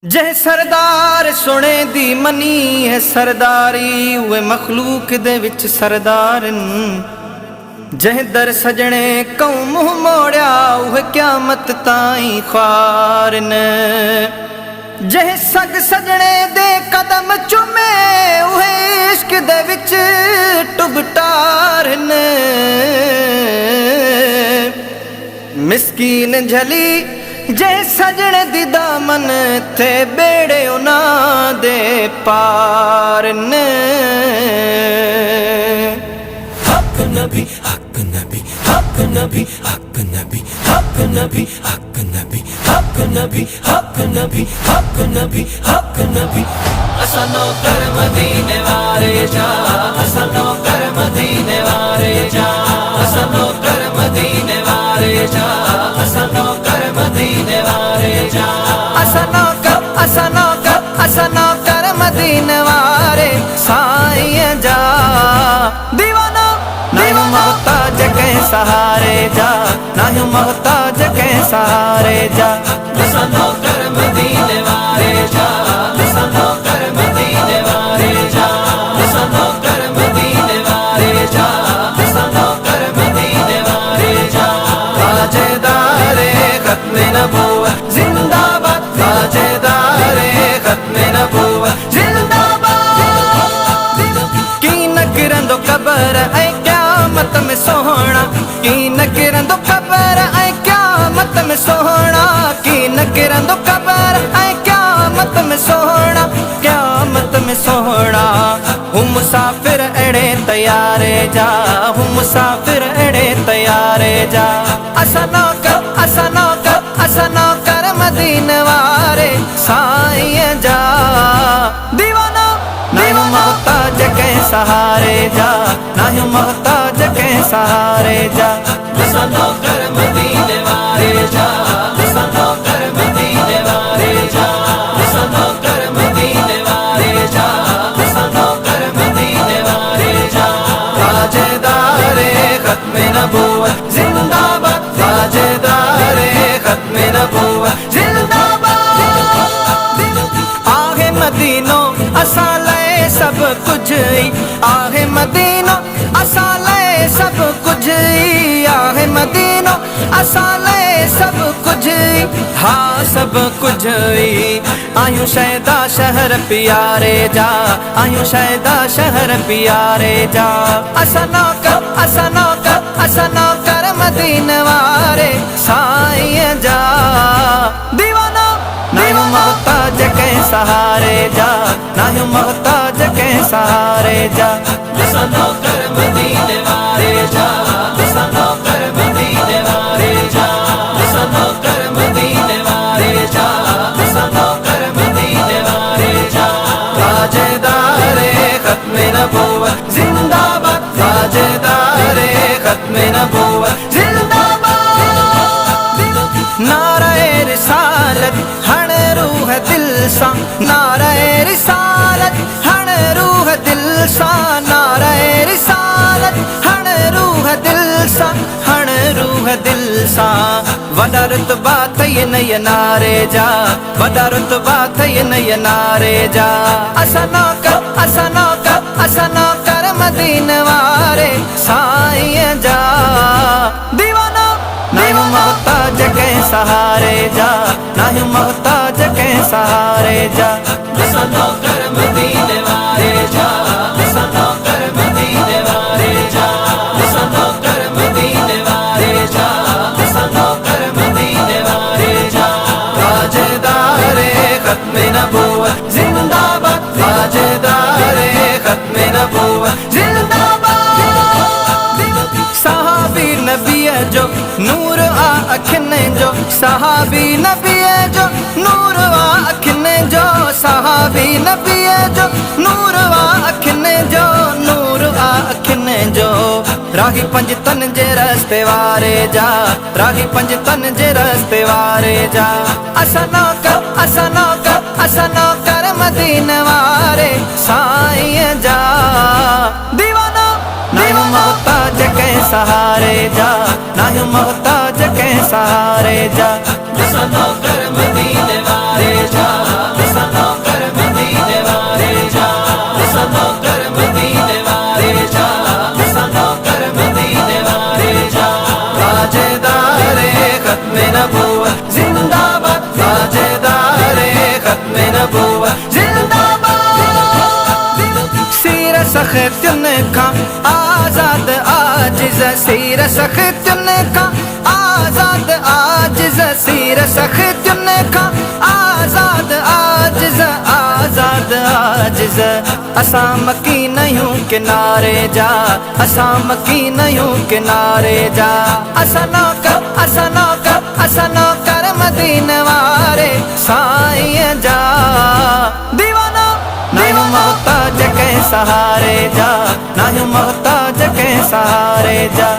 जह सरदार सुने the money है सरदारी वे मखलूक दे विच सरदारन। जह दर सजने कौं मुँह मोड़िया वे क्यामत ताईं ख्वारन। जह सग सजने दे कदम चुमे वे इश्क दे विच टुबटारन। मिस्कीन झली जे सजण दी दामन थे बेड़े उना दे पार ने। हक नबी हक नबी हक नबी हक नबी हक नबी हक नबी हक नबी हक नबी हक नबी हक नबी। असनो कर मदीने वारे जा, असनो कर मदीने वारे जा, असनो कर मदीने वारे जा, असनो कर मदीने वारे जा। असनो कर मदीने वारे साईं जा। दीवाना नायू मोहताज के सहारे जा, नायू मोहताज के सहारे जा। असनो कर मदीने वारे जा, असनो कर मदीने वारे जा, असनो कर मदीने वारे जा, असनो कर मदीने वारे जा। ताजेदारे खत्मे नबूवत जिंदाबाद, ताजेदारे खत्मे नबूवत जिंदाबाद। की न किरंदो कबर ऐ क़यामत में सोहना, की न किरंदो कबर ऐ क़यामत में सोहना, की न किरंदो कबर ऐ क़यामत में सोहना, क़यामत में सोहना। हूं मुसाफिर एड़े तैयारे जा, हूं मुसाफिर एड़े तैयारे जा। असनो कर मदीने वारे साईं जा। दीवाना नायू मोहताज के सहारे जा, नायू मोहताज के सहारे जा। असनो कर मदीने वारे जा, असनो कर मदीने वारे जा, असनो कर मदीने वारे जा, असनो कर मदीने वारे जा। ताजेदारे खत्मे नबूवत जिंदाबाद, ताजेदारे खत्मे नबूवत जिंदाबाद। आहे मदीनो असा ले सब कुछ, आहे मदीनो असा ले सब कुछ, आहे मदीनो असा ले सब कुछ, हाँ सब कुछ। आयूं शैदा शहर प्यारे जा, आयूं शैदा शहर प्यारे जा। असनो कर मदीने वारे साईं जा। दीवाना नायू मोहताज के सहारे जा, नायू मोहताज के सहारे जा। असनो कर मदीने वारे जा, असनो कर मदीने वारे जा, असनो कर मदीने वारे जा, असनो कर मदीने वारे जा। ताजेदारे खत्मे नबूवत जिंदाबाद, ताजेदारे खत्मे नबूवत जिंदाबाद। नारे रिसालत हण रूह दिल सा, नारे रिसालत हण रूह दिल सा, नारे रिसालत हण रूह दिल सा, हण रूह दिल सा। वडा रुतबा थई नय नारे जा, वडा रुतबा थई नय नारे जा। असनो कर मदीने वारे साईं जा। दीवाना नायू मोहताज के सहारे जा, नायू मोहताज के सहारे जा। असनो कर मदीने वारे जा, असनो कर मदीने वारे जा, असनो कर मदीने वारे जा, असनो कर मदीने वारे जा। ताजेदारे खत्मे नबूवत जिंदाबाद, ताजेदारे खत्मे नबूवत जिंदाबाद। सहाबी नबी जो नूर आ अखने जो, सहाबी नबी जो नूर आ अखने जो, सहाबी नबी जो नूर आ अखने जो, नूर आ अखने जो। राही पंज तन जे रस्ते वारे जा, राही पंज तन जे रस्ते वारे जा। असनो कर मदीने वारे साईं जा। दीवाना नायू मोहताज के सहारे जा, नायू मोहताज के सहारे जा। असनो कर मदीने वारे जा। सख्तियुन खां आज़ाद आजिज़ सीर सख्तियुन खां आज़ाद आजिज़ सीर सख्तियुन खां आज़ाद आजिज़ आज़ाद आजिज़ असां मकीन आहियूं किनारे जा असां मकीन आहियूं किनारे जा असां नौकर मदीने वारे साईं जा दीवाना नाहियूं मोहताज कंहिं सहारे जा नाहियूं मोहताज कंहिं सहारे जा